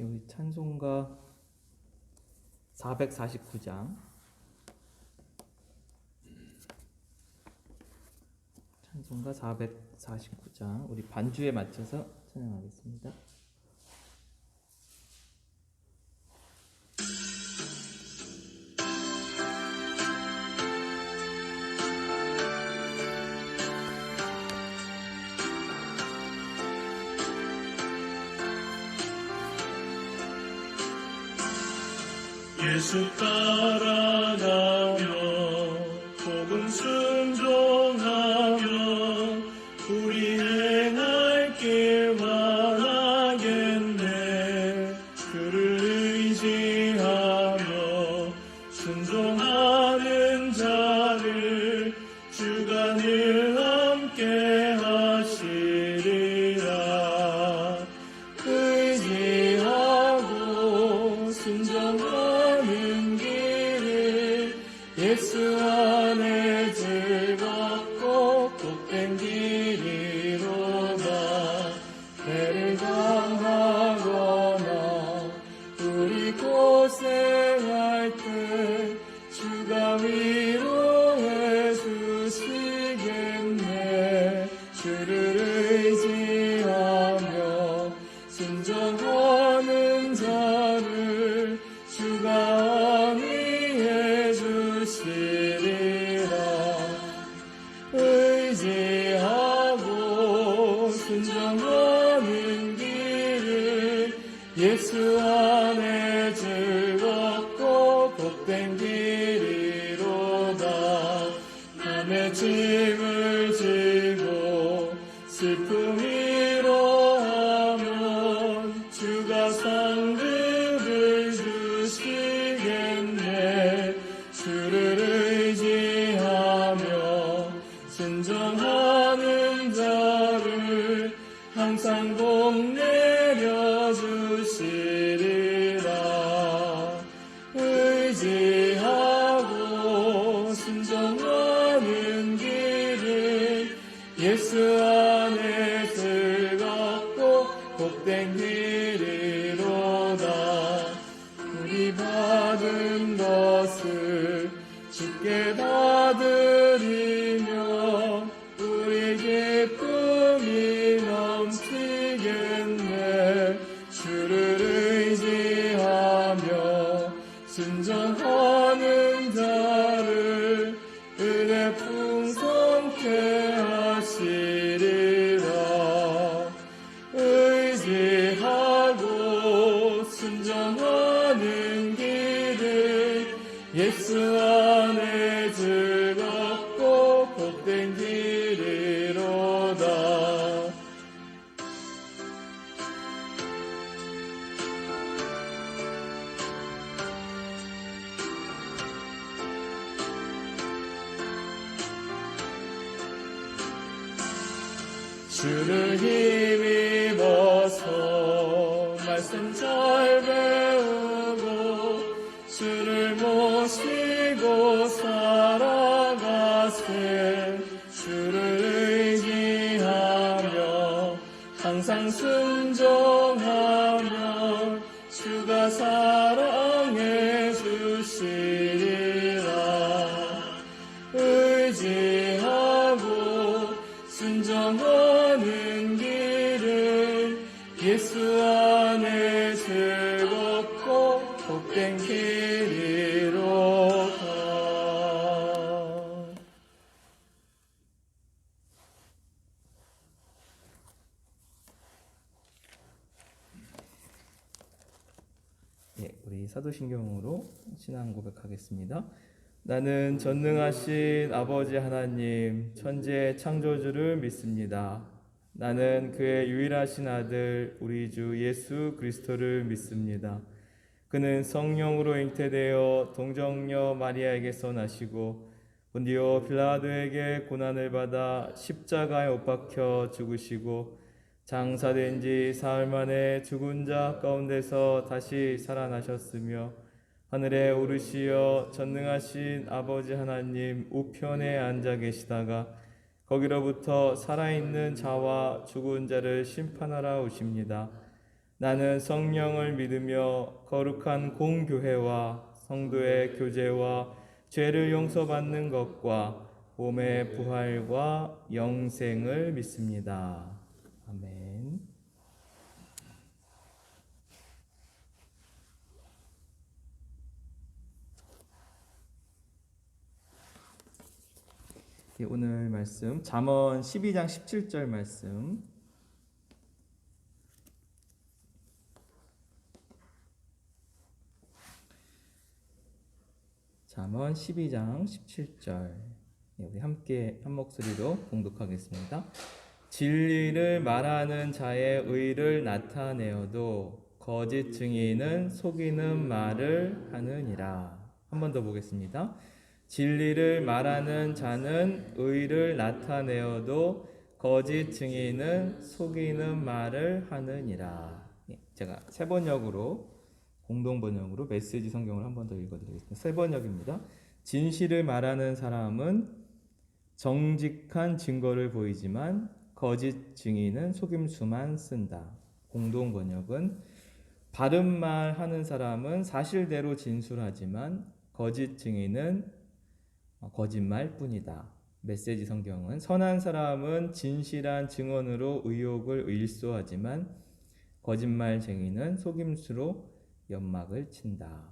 우리 찬송가 449장 찬송가 449장 우리 반주에 맞춰서 찬양하겠습니다. 예수 따라가며 복음 순종하며 우리 행할 길 원하겠네. 그를 의지하며 순종하는 자를 주가 늘 함께 하시리라. 의지하고 순종하는 길을 예수 안에 즐겁고 복된 길이로다. 배를 당하거나 우리 고생할 때 주가 위로해 주시겠네. 주를 의지하며 순종하는 자를 주가 안위해 주시리라. 의지하고 순종하는 길을 예수 안에 즐겁고 복된 길이로다. 남의 짐을 지고 슬픔 위로하면 주가 상급을 주시겠네. 주를 의지하며 순종하는 자를 항상 복 내려주시리라. 의지하고 순종하는 길을 예수 안에 즐겁고 복된 길이로다. 우리 받은 것을 주께 다 드리며 우리 기쁨이 넘치겠네. 주를 의지하며 순종하는 자를 은혜 풍성케 하시리라. 의지하고 순종하는 길을 예수 안에 즐겁고 복된 길이로다. 주를 힘입어서 말씀 잘 배우고 주를 모시고 살아가세. 주를 의지하며 항상 순종하며 주가 사랑해 주시리라. 의지하고 순종하는 길을 예수 안에 즐겁고 복된 길이로다. 네, 우리 사도신경으로 신앙 고백하겠습니다. 나는 전능하신 아버지 하나님, 천지의 창조주를 믿습니다. 나는 그의 유일하신 아들, 우리 주 예수 그리스도를 믿습니다. 그는 성령으로 잉태되어 동정녀 마리아에게서 나시고 본디오 빌라도에게 고난을 받아 십자가에 못 박혀 죽으시고 장사된 지 사흘 만에 죽은 자 가운데서 다시 살아나셨으며 하늘에 오르시어 전능하신 아버지 하나님 우편에 앉아 계시다가 거기로부터 살아있는 자와 죽은 자를 심판하러 오십니다. 나는 성령을 믿으며 거룩한 공교회와 성도의 교제와 죄를 용서받는 것과 몸의 부활과 영생을 믿습니다. 아멘. 오늘 말씀 잠언 12장 17절 말씀. 잠언 12장 17절. 우리 함께 한 목소리로 봉독하겠습니다. 진리를 말하는 자의 의를 나타내어도 거짓 증인은 속이는 말을 하느니라. 한 번 더 보겠습니다. 진리를 말하는 자는 의를 나타내어도 거짓 증인은 속이는 말을 하느니라. 제가 세 번역으로 공동 번역으로 메시지 성경을 한 번 더 읽어드리겠습니다. 세 번역입니다. 진실을 말하는 사람은 정직한 증거를 보이지만 거짓 증인은 속임수만 쓴다. 공동 번역은 바른 말 하는 사람은 사실대로 진술하지만 거짓 증인은 거짓말뿐이다. 메시지 성경은 선한 사람은 진실한 증언으로 의혹을 일소하지만 거짓말쟁이는 속임수로 연막을 친다.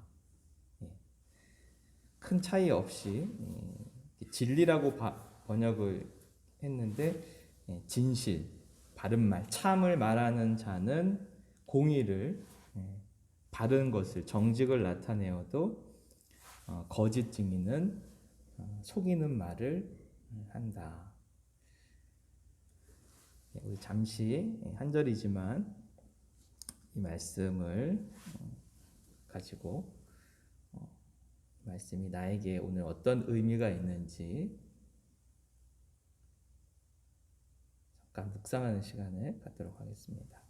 큰 차이 없이 진리라고 번역을 했는데 진실, 바른 말, 참을 말하는 자는 공의를, 바른 것을, 정직을 나타내어도 거짓 증인은 속이는 말을 한다. 우리 잠시 한 절이지만 이 말씀을 가지고 말씀이 나에게 오늘 어떤 의미가 있는지 잠깐 묵상하는 시간을 갖도록 하겠습니다.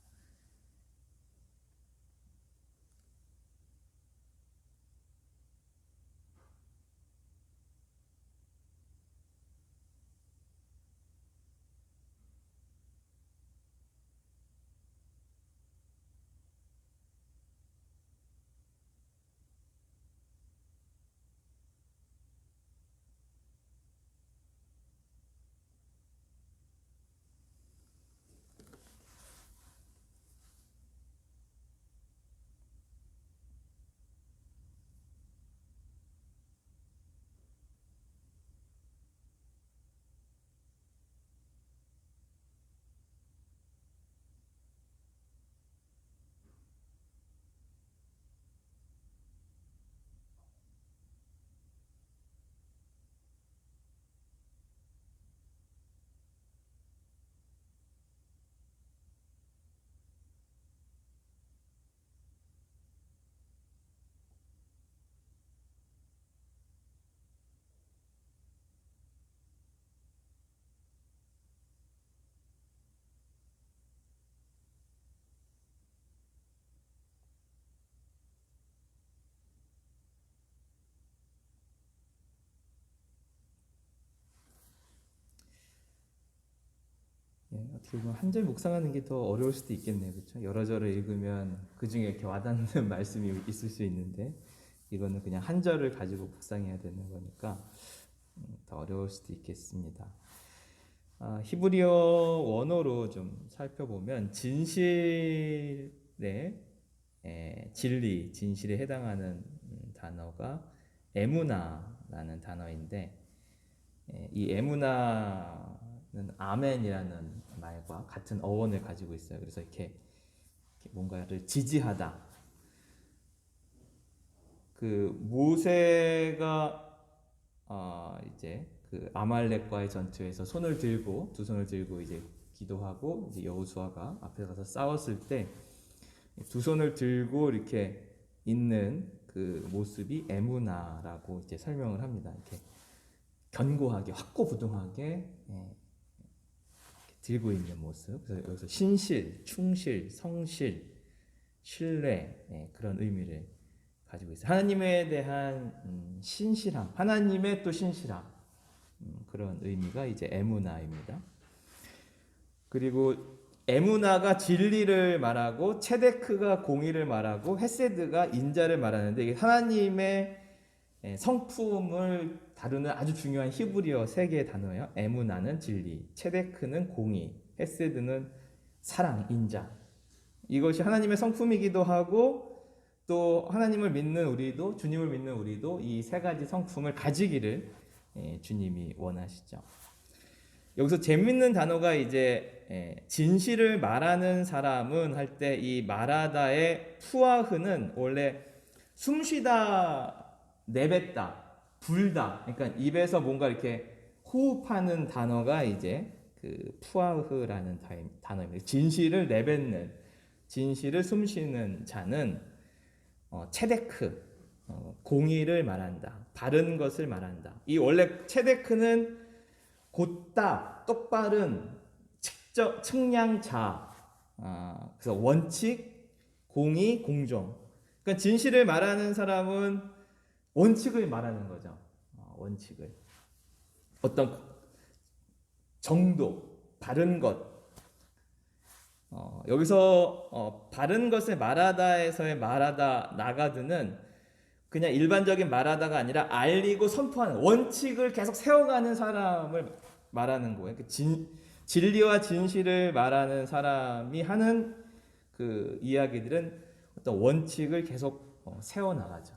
어떻게 보면 한 절 묵상하는 게 더 어려울 수도 있겠네요. 그렇죠? 여러 절을 읽으면 그 중에 이렇게 와닿는 말씀이 있을 수 있는데 이거는 그냥 한 절을 가지고 묵상해야 되는 거니까 더 어려울 수도 있겠습니다. 히브리어 원어로 좀 살펴보면 진실의 진리, 진실에 해당하는 단어가 에무나라는 단어인데 이 에무나는 아멘이라는 말과 같은 어원을 가지고 있어요. 그래서 이렇게 뭔가를 지지하다. 그 모세가 이제 그 아말렉과의 전투에서 두 손을 들고 이제 기도하고 이제 여호수아가 앞에 가서 싸웠을 때 두 손을 들고 이렇게 있는 그 모습이 에무나라고 이제 설명을 합니다. 이렇게 견고하게 확고부동하게 들고 있는 모습. 그래서 여기서 신실, 충실, 성실, 신뢰 그런 의미를 가지고 있어요. 하나님에 대한 신실함, 하나님의 또 신실함 그런 의미가 이제 에무나입니다. 그리고 에무나가 진리를 말하고 체데크가 공의를 말하고 헤세드가 인자를 말하는데 이게 하나님의 성품을 다루는 아주 중요한 히브리어 세 개의 단어예요. 에무나는 진리, 체데크는 공의, 헤세드는 사랑, 인자. 이것이 하나님의 성품이기도 하고 또 하나님을 믿는 우리도 주님을 믿는 우리도 이 세 가지 성품을 가지기를 주님이 원하시죠. 여기서 재밌는 단어가 이제 진실을 말하는 사람은 할 때 이 마라다의 푸아흐는 원래 숨쉬다, 내뱉다, 불다. 그러니까 입에서 뭔가 이렇게 호흡하는 단어가 이제 그 푸아흐라는 단어입니다. 진실을 내뱉는, 진실을 숨쉬는 자는 체데크, 공의를 말한다. 바른 것을 말한다. 이 원래 체데크는 곧다, 똑바른, 측량자, 그래서 원칙, 공의, 공정. 그러니까 진실을 말하는 사람은 원칙을 말하는 거죠. 원칙을. 어떤 정도, 바른 것. 여기서 바른 것을 말하다에서의 말하다, 나가드는 그냥 일반적인 말하다가 아니라 알리고 선포하는 원칙을 계속 세워가는 사람을 말하는 거예요. 진리와 진실을 말하는 사람이 하는 그 이야기들은 어떤 원칙을 계속 세워나가죠.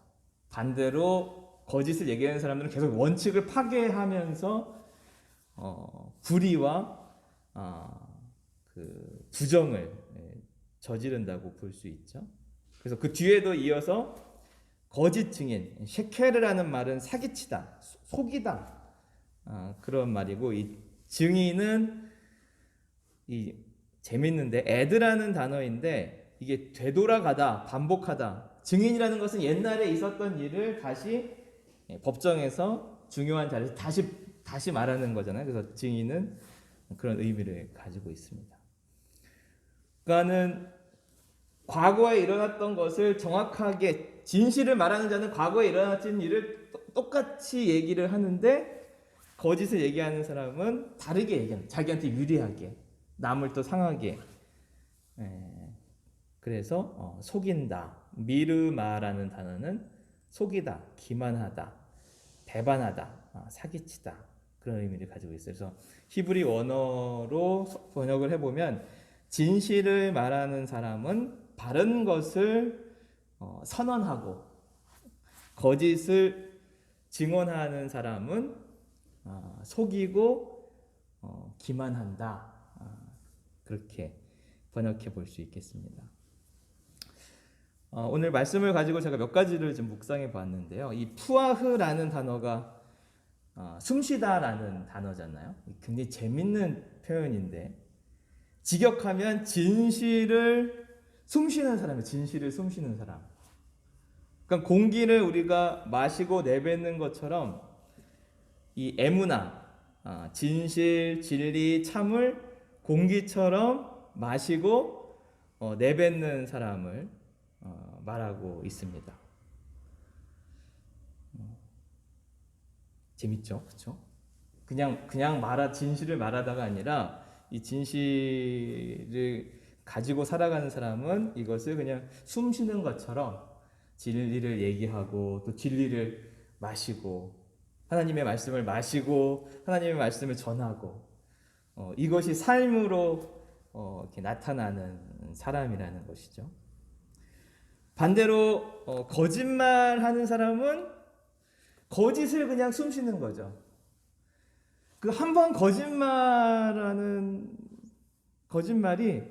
반대로 거짓을 얘기하는 사람들은 계속 원칙을 파괴하면서 불의와 그 부정을 저지른다고 볼 수 있죠. 그래서 그 뒤에도 이어서 거짓 증인, 셰케르라는 말은 사기치다, 속이다, 그런 말이고 이 증인은 이 재밌는데 에드라는 단어인데 이게 되돌아가다, 반복하다. 증인이라는 것은 옛날에 있었던 일을 다시 법정에서 중요한 자리에서 다시 말하는 거잖아요. 그래서 증인은 그런 의미를 가지고 있습니다. 그러니까는 과거에 일어났던 것을 정확하게 진실을 말하는 자는 과거에 일어났던 일을 똑같이 얘기를 하는데 거짓을 얘기하는 사람은 다르게 얘기합니다. 자기한테 유리하게, 남을 또 상하게. 그래서 속인다. 미르마라는 단어는 속이다, 기만하다, 배반하다, 사기치다 그런 의미를 가지고 있어요. 그래서 히브리 원어로 번역을 해보면 진실을 말하는 사람은 바른 것을 선언하고 거짓을 증언하는 사람은 속이고 기만한다. 그렇게 번역해 볼 수 있겠습니다. 오늘 말씀을 가지고 제가 몇 가지를 좀 묵상해 봤는데요. 이 푸아흐라는 단어가 숨쉬다라는 단어잖아요. 굉장히 재밌는 표현인데 직역하면 진실을 숨쉬는 사람이에요. 진실을 숨쉬는 사람. 그러니까 공기를 우리가 마시고 내뱉는 것처럼 이 에무나, 진실, 진리, 참을 공기처럼 마시고 내뱉는 사람을 말하고 있습니다. 재밌죠, 그렇죠? 그냥 진실을 말하다가 아니라 이 진실을 가지고 살아가는 사람은 이것을 그냥 숨 쉬는 것처럼 진리를 얘기하고 또 진리를 마시고 하나님의 말씀을 마시고 하나님의 말씀을 전하고 이것이 삶으로 이렇게 나타나는 사람이라는 것이죠. 반대로 거짓말하는 사람은 거짓을 그냥 숨쉬는 거죠. 그 한 번 거짓말이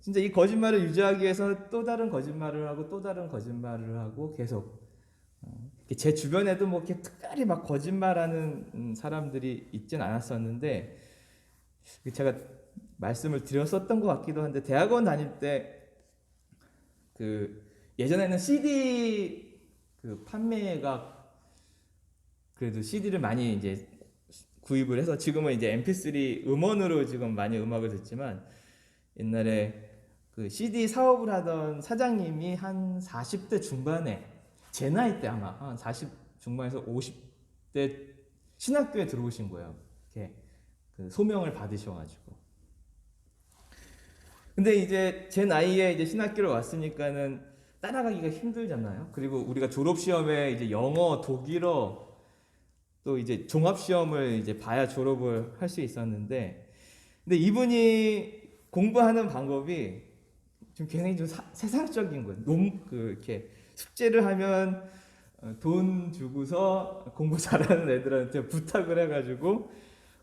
진짜 이 거짓말을 유지하기 위해서 또 다른 거짓말을 하고 또 다른 거짓말을 하고 계속 제 주변에도 뭐 이렇게 특별히 막 거짓말하는 사람들이 있진 않았었는데 제가 말씀을 드렸었던 것 같기도 한데 대학원 다닐 때 그 예전에는 CD 그 판매가 그래도 CD를 많이 이제 구입을 해서 지금은 이제 MP3 음원으로 지금 많이 음악을 듣지만 옛날에 그 CD 사업을 하던 사장님이 한 40대 중반에 제 나이 때 아마 한 40 중반에서 50대 신학교에 들어오신 거예요. 이렇게 그 소명을 받으셔가지고 근데 이제 제 나이에 이제 신학교를 왔으니까는 따라가기가 힘들잖아요. 그리고 우리가 졸업 시험에 이제 영어, 독일어 또 이제 종합 시험을 이제 봐야 졸업을 할 수 있었는데, 근데 이분이 공부하는 방법이 좀 굉장히 좀 세상적인 거예요. 이렇게 숙제를 하면 돈 주고서 공부 잘하는 애들한테 부탁을 해가지고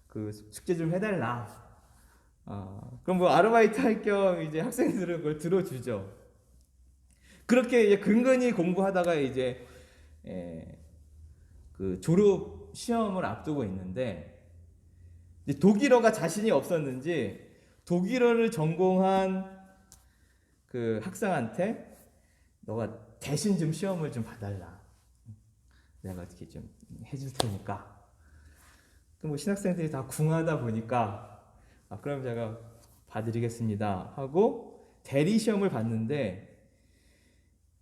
그 숙제 좀 해달라. 그럼 뭐 아르바이트 할 겸 이제 학생들은 그걸 들어주죠. 그렇게 이제 근근히 공부하다가 이제 그 졸업 시험을 앞두고 있는데, 이제 독일어가 자신이 없었는지 독일어를 전공한 그 학생한테 너가 대신 좀 시험을 좀 봐달라. 내가 어떻게 좀 해줄 테니까. 뭐 신학생들이 다 궁하다 보니까 그럼 제가 봐드리겠습니다 하고 대리 시험을 봤는데,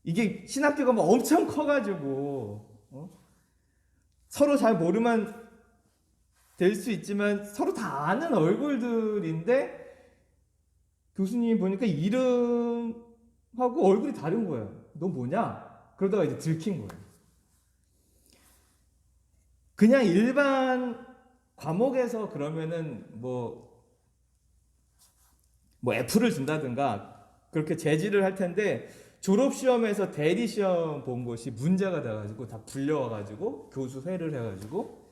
이게 신학교가 뭐 엄청 커가지고 서로 잘 모르면 될 수 있지만 서로 다 아는 얼굴들인데 교수님이 보니까 이름하고 얼굴이 다른 거예요. 너 뭐냐? 그러다가 이제 들킨 거예요. 그냥 일반 과목에서 그러면은 뭐 F를 준다든가 그렇게 제지를 할 텐데, 졸업시험에서 대리시험 본 것이 문제가 돼가지고 다 불려와가지고 교수회를 해가지고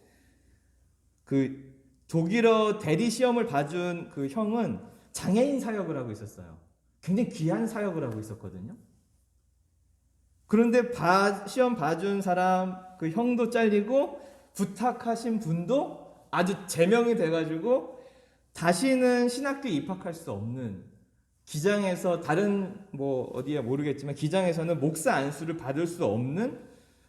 그 독일어 대리시험을 봐준 그 형은 장애인 사역을 하고 있었어요. 굉장히 귀한 사역을 하고 있었거든요. 그런데 시험 봐준 사람 그 형도 잘리고 부탁하신 분도 아주 제명이 돼가지고 다시는 신학교에 입학할 수 없는, 기장에서 다른 뭐 어디야 모르겠지만 기장에서는 목사 안수를 받을 수 없는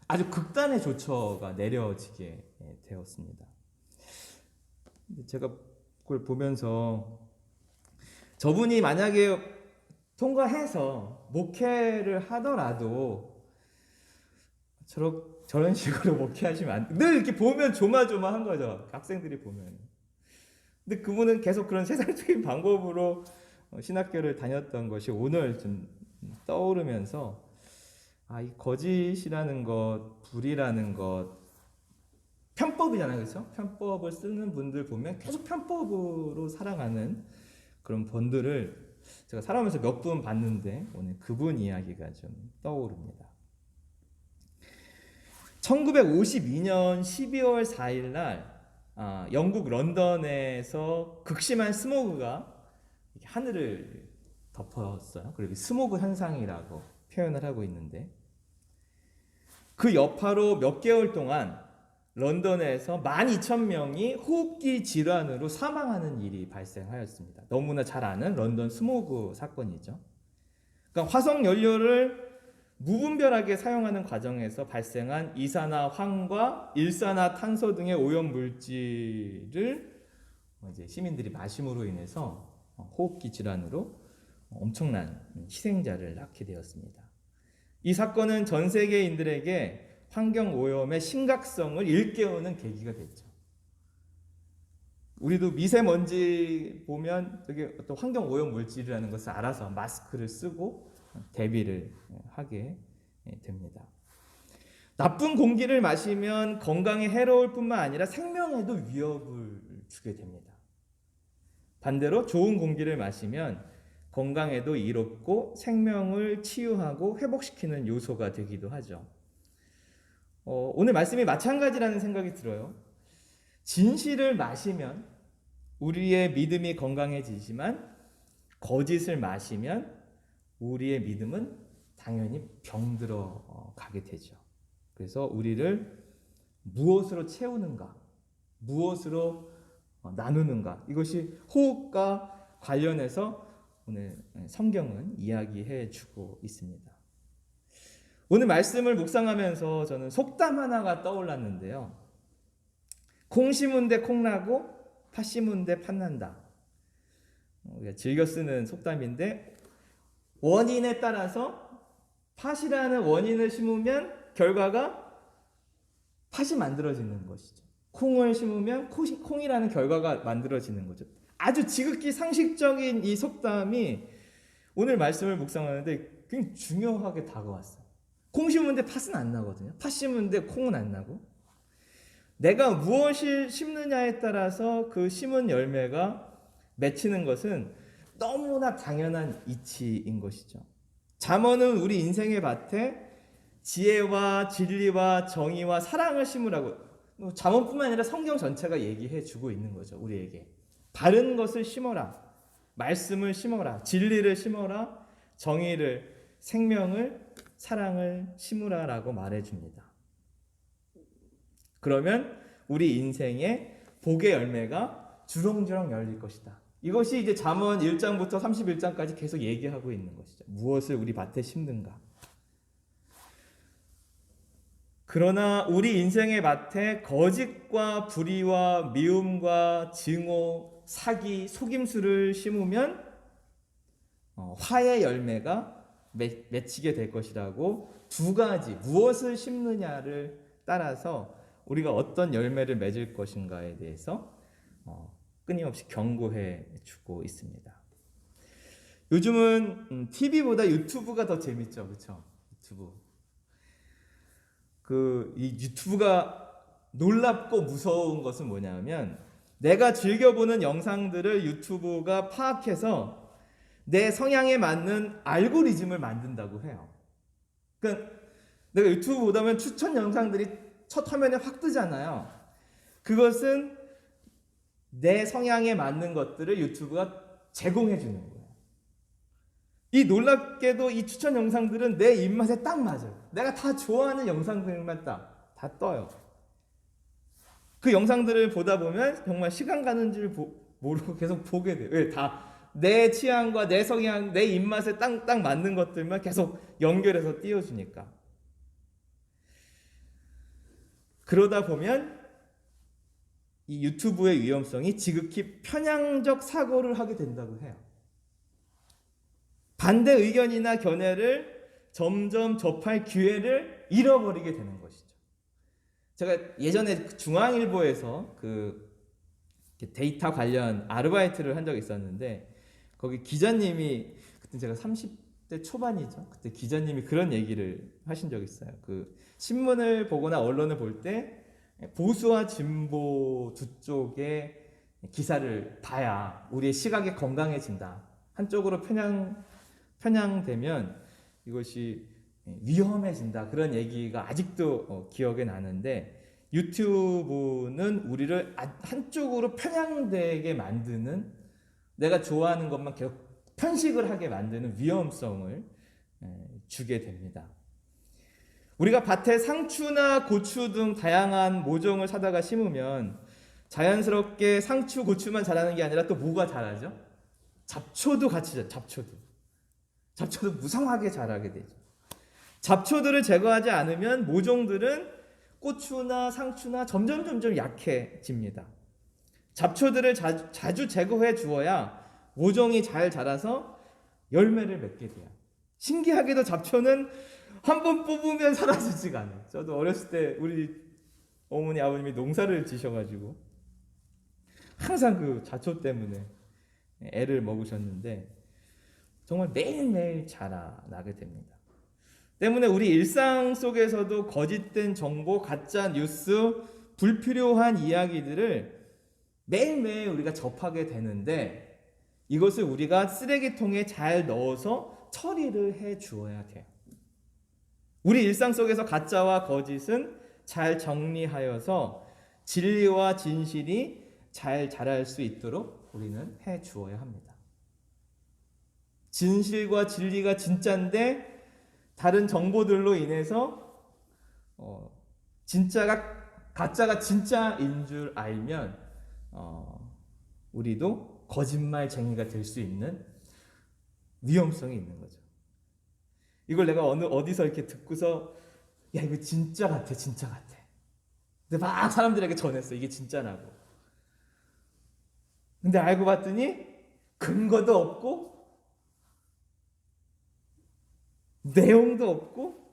아주 극단의 조처가 내려지게 되었습니다. 제가 그걸 보면서 저분이 만약에 통과해서 목회를 하더라도 저런 식으로 목회하시면 안 돼. 늘 이렇게 보면 조마조마한 거죠. 학생들이 보면. 근데 그분은 계속 그런 세상적인 방법으로 신학교를 다녔던 것이 오늘 좀 떠오르면서, 이 거짓이라는 것, 불이라는 것, 편법이잖아요, 그렇죠? 편법을 쓰는 분들 보면 계속 편법으로 살아가는 그런 분들을 제가 살아오면서 몇 분 봤는데 오늘 그분 이야기가 좀 떠오릅니다. 1952년 12월 4일 날 영국 런던에서 극심한 스모그가 하늘을 덮었어요. 그리고 스모그 현상이라고 표현을 하고 있는데, 그 여파로 몇 개월 동안 런던에서 12,000명이 호흡기 질환으로 사망하는 일이 발생하였습니다. 너무나 잘 아는 런던 스모그 사건이죠. 그러니까 화석 연료를 무분별하게 사용하는 과정에서 발생한 이산화황과 일산화탄소 등의 오염 물질을 이제 시민들이 마심으로 인해서 호흡기 질환으로 엄청난 희생자를 낳게 되었습니다. 이 사건은 전 세계인들에게 환경 오염의 심각성을 일깨우는 계기가 됐죠. 우리도 미세먼지 보면 되게 어떤 환경 오염 물질이라는 것을 알아서 마스크를 쓰고 대비를 하게 됩니다. 나쁜 공기를 마시면 건강에 해로울 뿐만 아니라 생명에도 위협을 주게 됩니다. 반대로 좋은 공기를 마시면 건강에도 이롭고 생명을 치유하고 회복시키는 요소가 되기도 하죠. 오늘 말씀이 마찬가지라는 생각이 들어요. 진실을 마시면 우리의 믿음이 건강해지지만 거짓을 마시면 우리의 믿음은 당연히 병들어 가게 되죠. 그래서 우리를 무엇으로 채우는가, 무엇으로 나누는가, 이것이 호흡과 관련해서 오늘 성경은 이야기해 주고 있습니다. 오늘 말씀을 묵상하면서 저는 속담 하나가 떠올랐는데요. 콩 심은 데 콩 나고 팥 심은 데 팥 난다. 우리가 즐겨 쓰는 속담인데, 원인에 따라서 팥이라는 원인을 심으면 결과가 팥이 만들어지는 것이죠. 콩을 심으면 콩이라는 결과가 만들어지는 거죠. 아주 지극히 상식적인 이 속담이 오늘 말씀을 묵상하는데 굉장히 중요하게 다가왔어요. 콩 심는데 팥은 안 나거든요. 팥 심는데 콩은 안 나고, 내가 무엇을 심느냐에 따라서 그 심은 열매가 맺히는 것은 너무나 당연한 이치인 것이죠. 잠언은 우리 인생의 밭에 지혜와 진리와 정의와 사랑을 심으라고, 잠언뿐만 아니라 성경 전체가 얘기해 주고 있는 거죠. 우리에게 바른 것을 심어라, 말씀을 심어라, 진리를 심어라, 정의를, 생명을, 사랑을 심으라라고 말해줍니다. 그러면 우리 인생의 복의 열매가 주렁주렁 열릴 것이다. 이것이 이제 잠언 1장부터 31장까지 계속 얘기하고 있는 것이죠. 무엇을 우리 밭에 심는가. 그러나 우리 인생의 밭에 거짓과 불의와 미움과 증오, 사기, 속임수를 심으면 화의 열매가 맺히게 될 것이라고, 두 가지, 무엇을 심느냐를 따라서 우리가 어떤 열매를 맺을 것인가에 대해서 끊임없이 경고해 주고 있습니다. 요즘은 TV보다 유튜브가 더 재밌죠, 그렇죠? 이 유튜브가 놀랍고 무서운 것은 뭐냐면, 내가 즐겨보는 영상들을 유튜브가 파악해서 내 성향에 맞는 알고리즘을 만든다고 해요. 그러니까 내가 유튜브 보다 보면 추천 영상들이 첫 화면에 확 뜨잖아요. 그것은 내 성향에 맞는 것들을 유튜브가 제공해 주는 거예요. 이 놀랍게도 이 추천 영상들은 내 입맛에 딱 맞아요. 내가 다 좋아하는 영상들만 다 떠요. 그 영상들을 보다 보면 정말 시간 가는 줄 모르고 계속 보게 돼요. 왜? 다 내 취향과 내 성향, 내 입맛에 딱 맞는 것들만 계속 연결해서 띄워주니까. 그러다 보면 이 유튜브의 위험성이 지극히 편향적 사고를 하게 된다고 해요. 반대 의견이나 견해를 점점 접할 기회를 잃어버리게 되는 것이죠. 제가 예전에 중앙일보에서 데이터 관련 아르바이트를 한 적이 있었는데, 거기 기자님이, 그때 제가 30대 초반이죠. 그때 기자님이 그런 얘기를 하신 적이 있어요. 신문을 보거나 언론을 볼 때 보수와 진보 두 쪽의 기사를 봐야 우리의 시각이 건강해진다. 한쪽으로 편향되면 이것이 위험해진다. 그런 얘기가 아직도 기억에 나는데, 유튜브는 우리를 한쪽으로 편향되게 만드는, 내가 좋아하는 것만 계속 편식을 하게 만드는 위험성을 주게 됩니다. 우리가 밭에 상추나 고추 등 다양한 모종을 사다가 심으면 자연스럽게 상추, 고추만 자라는 게 아니라 또 뭐가 자라죠? 잡초도 같이 자라요. 잡초도 무성하게 자라게 되죠. 잡초들을 제거하지 않으면 모종들은 고추나 상추나 점점 약해집니다. 잡초들을 자주 제거해 주어야 모종이 잘 자라서 열매를 맺게 돼요. 신기하게도 잡초는 한번 뽑으면 사라지지가 않아요. 저도 어렸을 때 우리 어머니 아버님이 농사를 지셔가지고 항상 그 잡초 때문에 애를 먹으셨는데, 정말 매일매일 자라나게 됩니다. 때문에 우리 일상 속에서도 거짓된 정보, 가짜 뉴스, 불필요한 이야기들을 매일매일 우리가 접하게 되는데, 이것을 우리가 쓰레기통에 잘 넣어서 처리를 해 주어야 돼요. 우리 일상 속에서 가짜와 거짓은 잘 정리하여서 진리와 진실이 잘 자랄 수 있도록 우리는 해 주어야 합니다. 진실과 진리가 진짜인데 다른 정보들로 인해서 가짜가 진짜인 줄 알면 우리도 거짓말쟁이가 될 수 있는 위험성이 있는 거죠. 이걸 내가 어디서 이렇게 듣고서, 야, 이거 진짜 같아. 근데 막 사람들에게 전했어. 이게 진짜라고. 근데 알고 봤더니 근거도 없고 내용도 없고,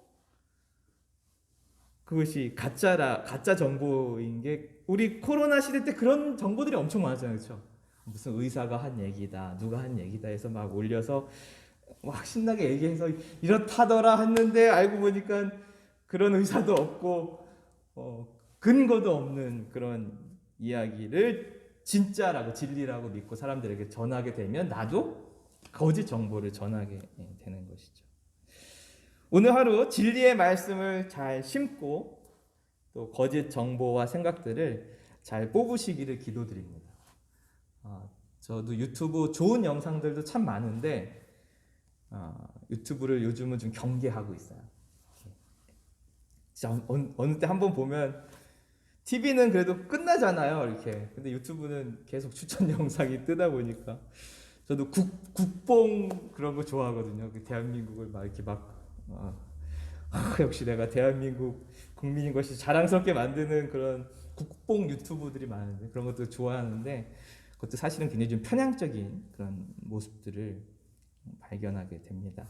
그것이 가짜 정보인 게, 우리 코로나 시대 때 그런 정보들이 엄청 많았잖아요. 그렇죠? 무슨 의사가 한 얘기다, 누가 한 얘기다 해서 막 올려서 막 신나게 얘기해서 이렇다더라 했는데 알고 보니까 그런 의사도 없고 근거도 없는 그런 이야기를 진짜라고 진리라고 믿고 사람들에게 전하게 되면 나도 거짓 정보를 전하게 되는 것이죠. 오늘 하루 진리의 말씀을 잘 심고 또 거짓 정보와 생각들을 잘 뽑으시기를 기도드립니다. 저도 유튜브 좋은 영상들도 참 많은데 유튜브를 요즘은 좀 경계하고 있어요. 진짜 어느 때 한번 보면 TV는 그래도 끝나잖아요, 이렇게. 근데 유튜브는 계속 추천 영상이 뜨다 보니까 저도 국뽕 그런 거 좋아하거든요. 대한민국을 막 이렇게 역시 내가 대한민국 국민인 것이 자랑스럽게 만드는 그런 국뽕 유튜브들이 많은데 그런 것도 좋아하는데 그것도 사실은 굉장히 좀 편향적인 그런 모습들을 발견하게 됩니다.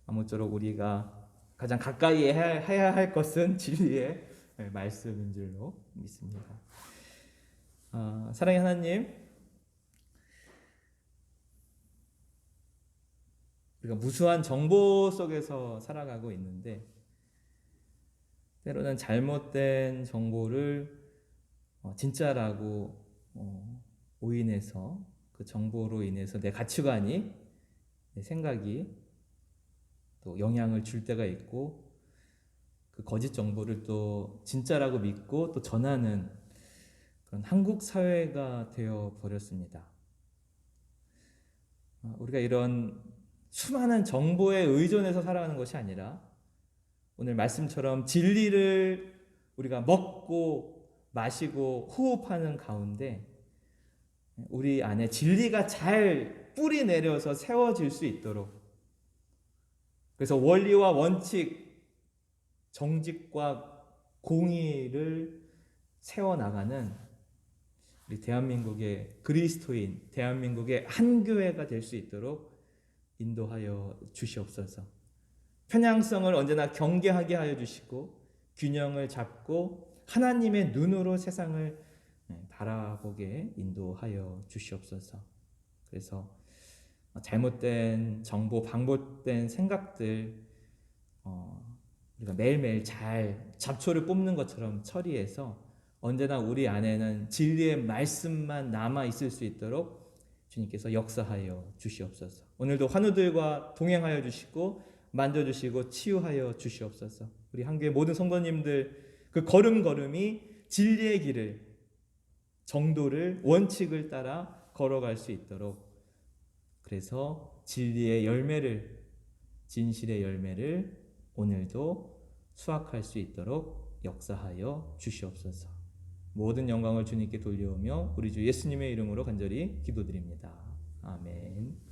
아무쪼록 우리가 가장 가까이 해야 할 것은 진리의 말씀인 줄로 믿습니다. 사랑의 하나님, 우리가 무수한 정보 속에서 살아가고 있는데 때로는 잘못된 정보를 진짜라고 오인해서 그 정보로 인해서 내 가치관이, 내 생각이 또 영향을 줄 때가 있고 그 거짓 정보를 또 진짜라고 믿고 또 전하는 그런 한국 사회가 되어 버렸습니다. 우리가 이런 수많은 정보에 의존해서 살아가는 것이 아니라 오늘 말씀처럼 진리를 우리가 먹고 마시고 호흡하는 가운데 우리 안에 진리가 잘 뿌리 내려서 세워질 수 있도록, 그래서 원리와 원칙, 정직과 공의를 세워나가는 우리 대한민국의 그리스도인, 대한민국의 한 교회가 될 수 있도록 인도하여 주시옵소서. 편향성을 언제나 경계하게 하여 주시고 균형을 잡고 하나님의 눈으로 세상을 바라보게 인도하여 주시옵소서. 그래서 잘못된 정보, 방법된 생각들 우리가 매일매일 잘 잡초를 뽑는 것처럼 처리해서 언제나 우리 안에는 진리의 말씀만 남아 있을 수 있도록 주님께서 역사하여 주시옵소서. 오늘도 환우들과 동행하여 주시고 만져주시고 치유하여 주시옵소서. 우리 한교회 모든 성도님들 그 걸음걸음이 진리의 길을, 정도를, 원칙을 따라 걸어갈 수 있도록, 그래서 진리의 열매를, 진실의 열매를 오늘도 수확할 수 있도록 역사하여 주시옵소서. 모든 영광을 주님께 돌려오며 우리 주 예수님의 이름으로 간절히 기도드립니다. 아멘.